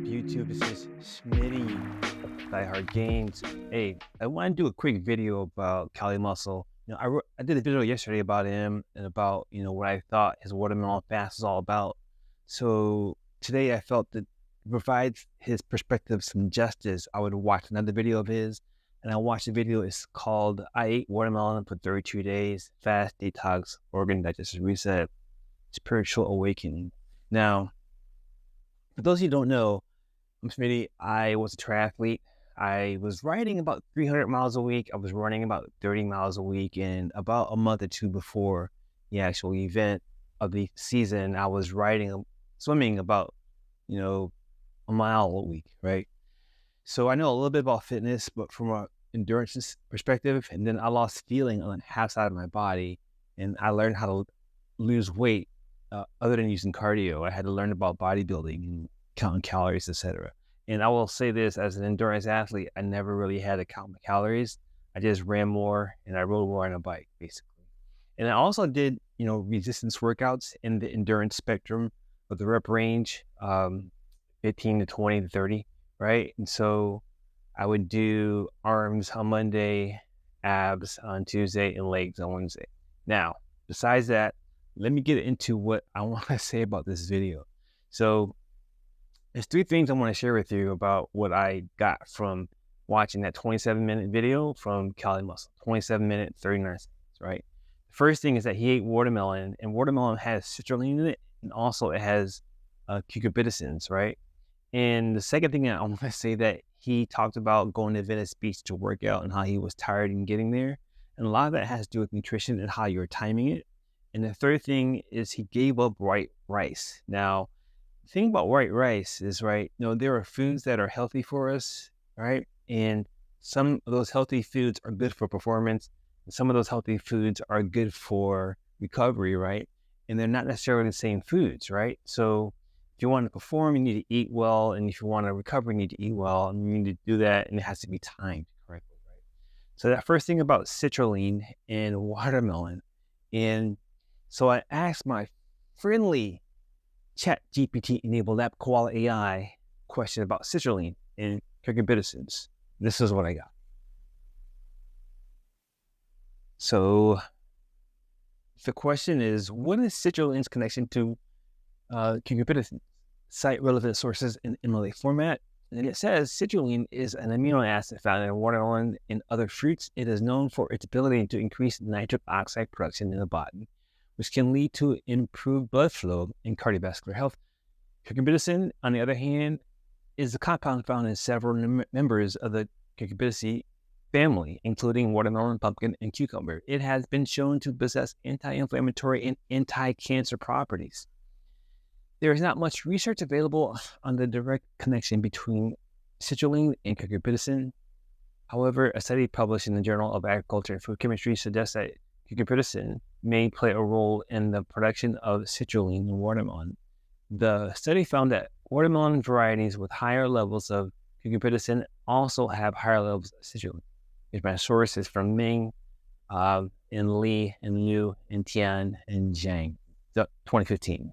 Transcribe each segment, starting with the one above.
up, YouTube? This is Smitty, Die Hard Gains. Hey, I want to do a quick video about Cali Muscle. I did a video yesterday about him and about what I thought his watermelon fast was all about. So today I felt that to provide his perspective some justice, I would watch another video of his, and I watched the video. It's called "I Ate Watermelon for 32 Days: Fast Detox, Organ Digestive Reset, Spiritual Awakening." Now, for those of you who don't know, I'm Smitty. I was a triathlete. I was riding about 300 miles a week. I was running about 30 miles a week. And about a month or two before the actual event of the season, I was swimming about, a mile a week, right? So I know a little bit about fitness, but from an endurance perspective. And then I lost feeling on half side of my body. And I learned how to lose weight other than using cardio. I had to learn about bodybuilding and counting calories, etc. And I will say this, as an endurance athlete, I never really had to count my calories. I just ran more and I rode more on a bike, basically. And I also did, resistance workouts in the endurance spectrum of the rep range, 15 to 20 to 30, right? And so I would do arms on Monday, abs on Tuesday, and legs on Wednesday. Now, besides that, let me get into what I want to say about this video. So there's three things I want to share with you about what I got from watching that 27-minute video from Cali Muscle, 27-minute, 39 seconds, right? The first thing is that he ate watermelon, and watermelon has citrulline in it, and also it has cucurbitacins, right? And the second thing I want to say, that he talked about going to Venice Beach to work out and how he was tired in getting there. And a lot of that has to do with nutrition and how you're timing it. And the third thing is he gave up white rice. Now, the thing about white rice is, right, there are foods that are healthy for us, right? And some of those healthy foods are good for performance. And some of those healthy foods are good for recovery, right? And they're not necessarily the same foods, right? So if you want to perform, you need to eat well. And if you want to recover, you need to eat well. And you need to do that, and it has to be timed correctly, right? So that first thing about citrulline and watermelon. And so I asked my friendly ChatGPT enabled app Koala AI question about citrulline and cucurbitacins. This is what I got. So the question is, what is citrulline's connection to cucurbitacins? Cite relevant sources in MLA format. And it says citrulline is an amino acid found in watermelon and other fruits. It is known for its ability to increase nitric oxide production in the body, which can lead to improved blood flow and cardiovascular health. Cucurbitacin, on the other hand, is a compound found in several members of the cucurbitaceae family, including watermelon, pumpkin, and cucumber. It has been shown to possess anti-inflammatory and anti-cancer properties. There is not much research available on the direct connection between citrulline and cucurbitacin. However, a study published in the Journal of Agriculture and Food Chemistry suggests that cucurbitacin may play a role in the production of citrulline in watermelon. The study found that watermelon varieties with higher levels of cucurbitacin also have higher levels of citrulline. My source is from Ming, and Li, and Liu, and Tian, and Zhang, 2015.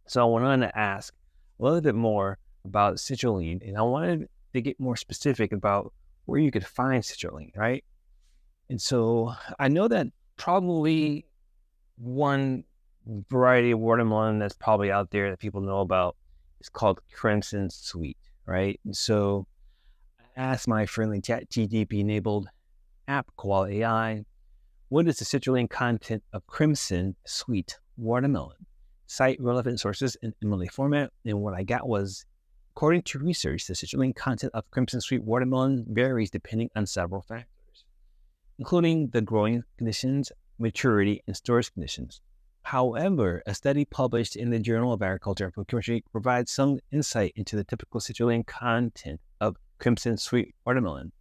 So I went on to ask a little bit more about citrulline, and I wanted to get more specific about where you could find citrulline, right? And so I know that probably one variety of watermelon that's probably out there that people know about is called Crimson Sweet, right? And so I asked my friendly ChatGPT enabled app Koala AI, what is the citrulline content of Crimson Sweet watermelon? Cite relevant sources in MLA format. And what I got was, according to research, the citrulline content of Crimson Sweet watermelon varies depending on several factors, including the growing conditions, maturity, and storage conditions. However, a study published in the Journal of Agriculture and Food Chemistry provides some insight into the typical citrulline content of Crimson Sweet watermelon.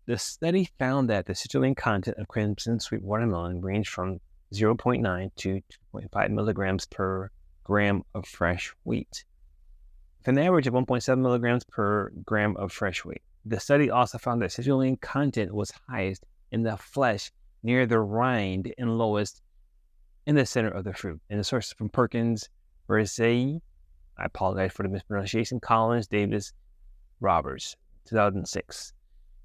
The study found that the citrulline content of Crimson Sweet watermelon ranged from 0.9 to 2.5 milligrams per gram of fresh wheat, with an average of 1.7 milligrams per gram of fresh wheat. The study also found that citrulline content was highest in the flesh near the rind and lowest in the center of the fruit. And the source from Perkins, Versay, I apologize for the mispronunciation. Collins, Davis, Roberts, 2006.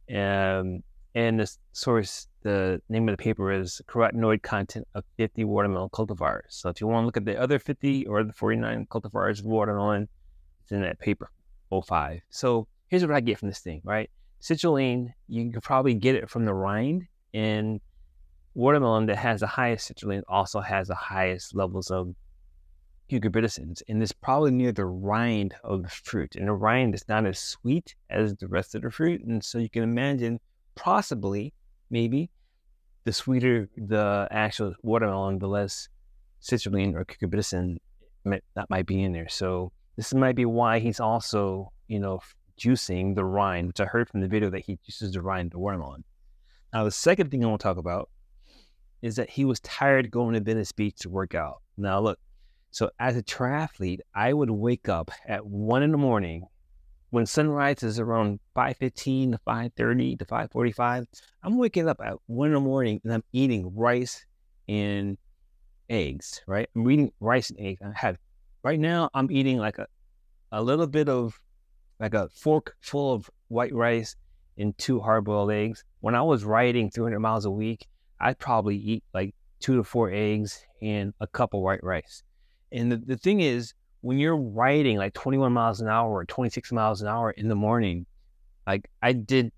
And the source, the name of the paper is Carotenoid Content of 50 Watermelon Cultivars. So if you want to look at the other 50 or the 49 cultivars of watermelon, it's in that paper, 05. So here's what I get from this thing, right? Citrulline, you can probably get it from the rind, and watermelon that has the highest citrulline also has the highest levels of cucurbitacins, and it's probably near the rind of the fruit. And the rind is not as sweet as the rest of the fruit, and so you can imagine possibly, maybe, the sweeter the actual watermelon, the less citrulline or cucurbitacin that might be in there. So this might be why he's also, juicing the rind, which I heard from the video that he juices the rind of the watermelon. Now, the second thing I want to talk about is that he was tired going to Venice Beach to work out. Now, look, so as a triathlete, I would wake up at 1 a.m. when sunrise is around 5:15 to 5:30 to 5:45. I'm waking up at 1 a.m. and I'm eating rice and eggs, right? I'm eating rice and eggs. Right now, I'm eating like a little bit of, like a fork full of white rice and 2 hard-boiled eggs. When I was riding 300 miles a week, I'd probably eat like 2 to 4 eggs and a cup of white rice. And the thing is, when you're riding like 21 miles an hour or 26 miles an hour in the morning, like I did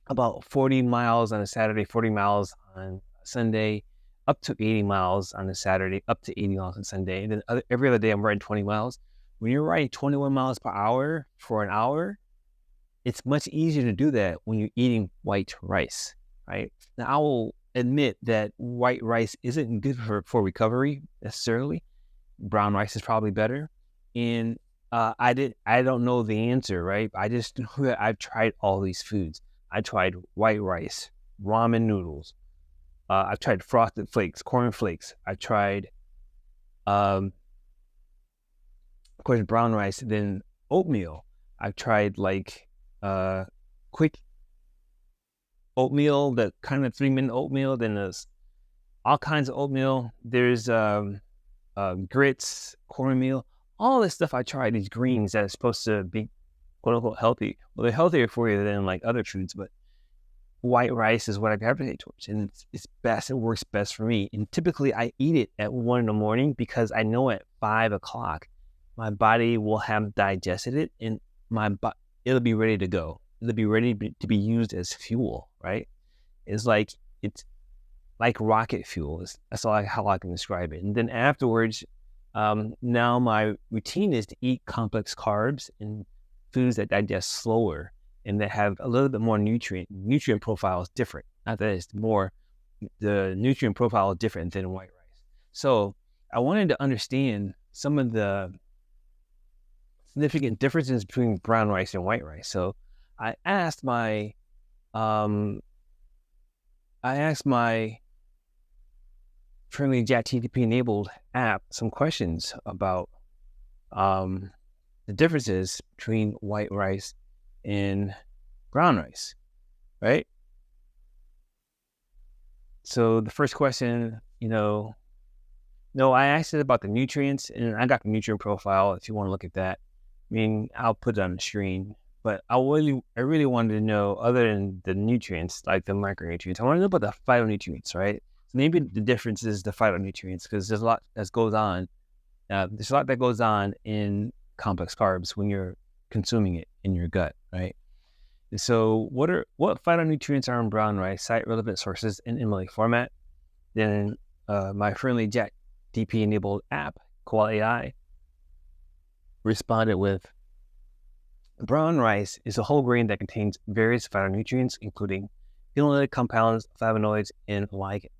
about 40 miles on a Saturday, 40 miles on Sunday, up to 80 miles on a Saturday, up to 80 miles on Sunday. And then every other day I'm riding 20 miles. When you're riding 21 miles per hour for an hour, it's much easier to do that when you're eating white rice, right? Now, I will admit that white rice isn't good for recovery necessarily. Brown rice is probably better. And I don't know the answer, right? I just know that I've tried all these foods. I tried white rice, ramen noodles. I've tried frosted flakes, corn flakes. I tried, of course, brown rice, then oatmeal. I've tried like quick oatmeal, that kind of 3-minute oatmeal. Then there's all kinds of oatmeal. There's grits, cornmeal, all this stuff I tried, these greens that are supposed to be quote unquote healthy. Well, they're healthier for you than like other foods, but white rice is what I gravitate towards, and it's best. It works best for me. And typically I eat it at 1 a.m. because I know at 5 o'clock my body will have digested it, and it'll be ready to go. It'll be ready to be used as fuel, right? It's like rocket fuel. That's how I can describe it. And then afterwards, now my routine is to eat complex carbs and foods that digest slower and that have a little bit more nutrient profile is different. Not that it's more, the nutrient profile is different than white rice. So I wanted to understand some of the significant differences between brown rice and white rice. So I asked my friendly ChatGPT enabled app some questions about the differences between white rice and brown rice, right? So the first question, I asked it about the nutrients, and I got the nutrient profile if you want to look at that. I mean, I'll put it on the screen, but I really wanted to know, other than the nutrients, like the macronutrients, I want to know about the phytonutrients, right? So maybe the difference is the phytonutrients, because there's a lot that goes on. There's a lot that goes on in complex carbs when you're consuming it in your gut, right? And so what phytonutrients are in brown rice? Cite relevant sources in MLA format. Then my friendly ChatGPT enabled app, Koala AI, responded with, brown rice is a whole grain that contains various phytonutrients, including phenolic compounds, flavonoids, and ligands.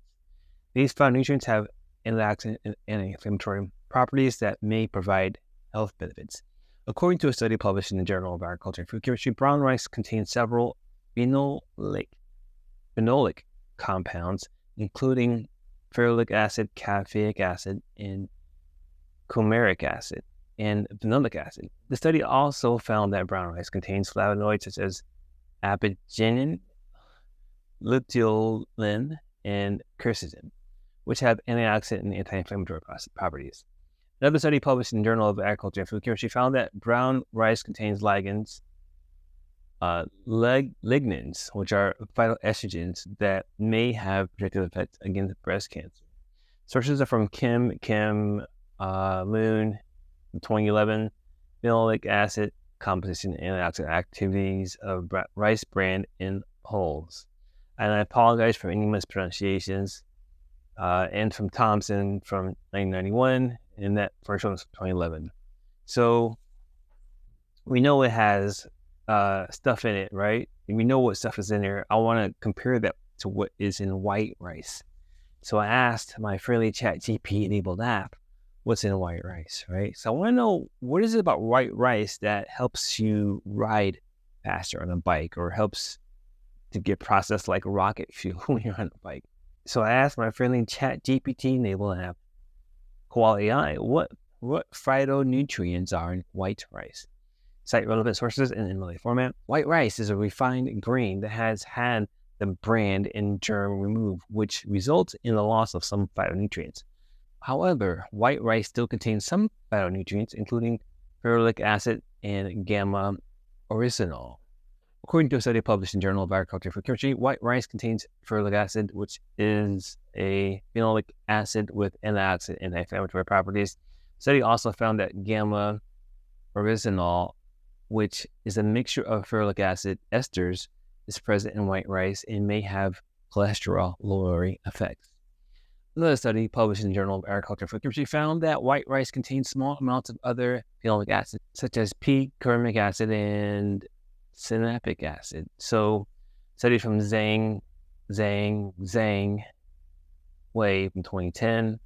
These phytonutrients have antioxidant and anti-inflammatory properties that may provide health benefits. According to a study published in the Journal of Agriculture and Food Chemistry, brown rice contains several phenolic compounds, including ferulic acid, caffeic acid, and coumaric acid, and phenolic acid. The study also found that brown rice contains flavonoids such as apigenin, luteolin, and quercetin, which have antioxidant and anti-inflammatory properties. Another study published in the Journal of Agriculture and Food Chemistry found that brown rice contains lignans, lignans, which are phytoestrogens that may have protective effects against breast cancer. Sources are from Kim Moon, 2011, phenolic acid composition and antioxidant activities of rice bran in wholes. And I apologize for any mispronunciations. And from Thompson from 1991, and that first one was 2011. So we know it has stuff in it, right? And we know what stuff is in there. I want to compare that to what is in white rice. So I asked my friendly ChatGPT enabled app, what's in white rice, right? So I want to know, what is it about white rice that helps you ride faster on a bike or helps to get processed like rocket fuel when you're on a bike? So I asked my friendly ChatGPT enabled app, Quality AI, what phytonutrients are in white rice? Cite relevant sources in MLA format. White rice is a refined grain that has had the bran and germ removed, which results in the loss of some phytonutrients. However, white rice still contains some phytonutrients, including ferulic acid and gamma oryzanol. According to a study published in the Journal of Agriculture and Food Chemistry, white rice contains ferulic acid, which is a phenolic acid with antioxidant and anti-inflammatory properties. The study also found that gamma oryzanol, which is a mixture of ferulic acid esters, is present in white rice and may have cholesterol lowering effects. Another study published in the Journal of Agriculture and Food Chemistry found that white rice contains small amounts of other phenolic acids, such as p-carminic acid and sinapic acid. So, study from Zhang Wei from 2010,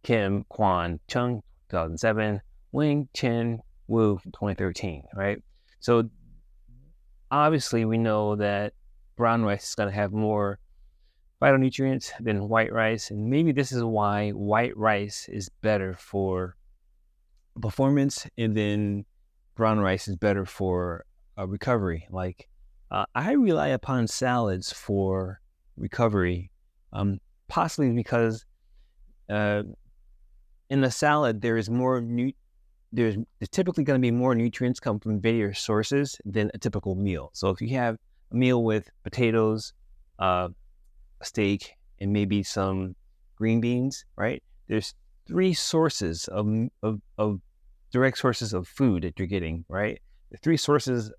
Kim Kwan Chung 2007, Wing Chen Wu from 2013, right? So obviously we know that brown rice is going to have more phytonutrients than white rice, and maybe this is why white rice is better for performance and then brown rice is better for recovery. Like I rely upon salads for recovery, possibly because in the salad there is more there's typically going to be more nutrients come from various sources than a typical meal. So if you have a meal with potatoes, a steak, and maybe some green beans, right? There's three sources of direct sources of food that you're getting, right? The three sources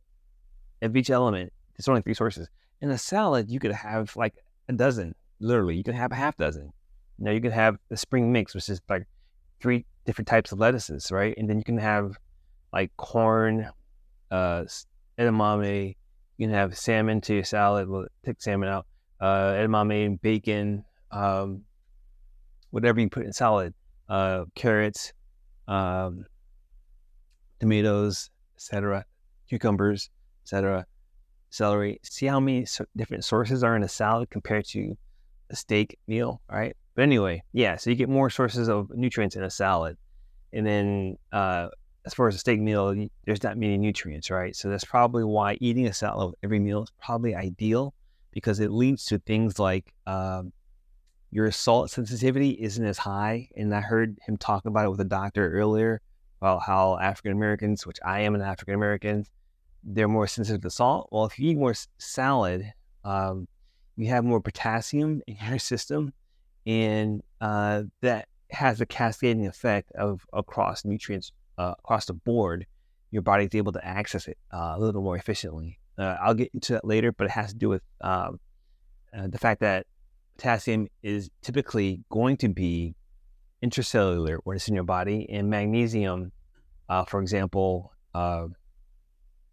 of each element. There's only three sources. In a salad, you could have like a dozen. Literally, you could have a half dozen. You could have the spring mix, which is like 3 different types of lettuces, right? And then you can have like corn, edamame. You can have salmon to your salad. Well, take salmon out. Edamame, bacon, whatever you put in salad. Carrots, tomatoes, etc. Cucumbers, etc. Celery. See how many different sources are in a salad compared to a steak meal, right? But anyway, yeah, so you get more sources of nutrients in a salad. And then as far as a steak meal, there's not many nutrients, right? So that's probably why eating a salad with every meal is probably ideal, because it leads to things like your salt sensitivity isn't as high. And I heard him talk about it with a doctor earlier about how African Americans, which I am an African American, they're more sensitive to salt. Well, if you eat more salad, you have more potassium in your system, and that has a cascading effect of across nutrients across the board. Your body is able to access it a little more efficiently. I'll get into that later, but it has to do with the fact that potassium is typically going to be intracellular when it's in your body, and magnesium, for example,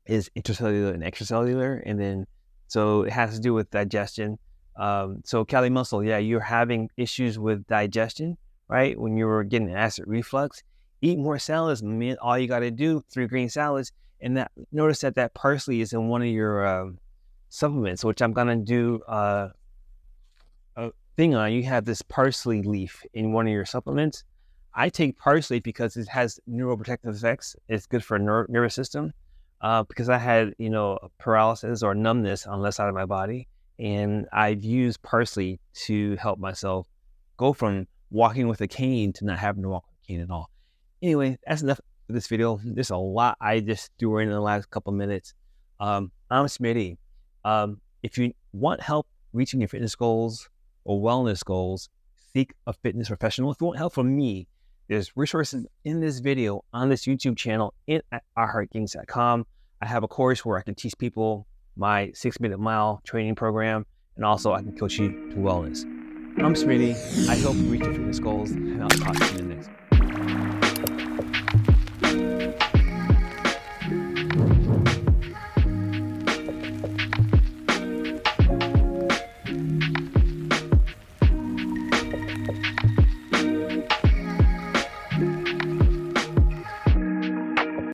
is intracellular and extracellular, and then so it has to do with digestion. So Cali Muscle, yeah, you're having issues with digestion, right? When you're getting acid reflux, eat more salads. Man, all you got to do 3 green salads, and that notice that parsley is in one of your supplements, which I'm gonna do a thing on. You have this parsley leaf in one of your supplements. I take parsley because it has neuroprotective effects. It's good for nervous system. Because I had, paralysis or numbness on the left side of my body, and I've used parsley to help myself go from walking with a cane to not having to walk with a gain at all. Anyway, that's enough for this video. There's a lot I just threw in the last couple minutes. I'm Smitty. If you want help reaching your fitness goals or wellness goals, seek a fitness professional. If you want help from me, there's resources in this video on this YouTube channel and at iHeartGains.com. I have a course where I can teach people my 6-minute mile training program, and also I can coach you to wellness. I'm Smitty. I help you reach your fitness goals, and I'll talk to you in the next one.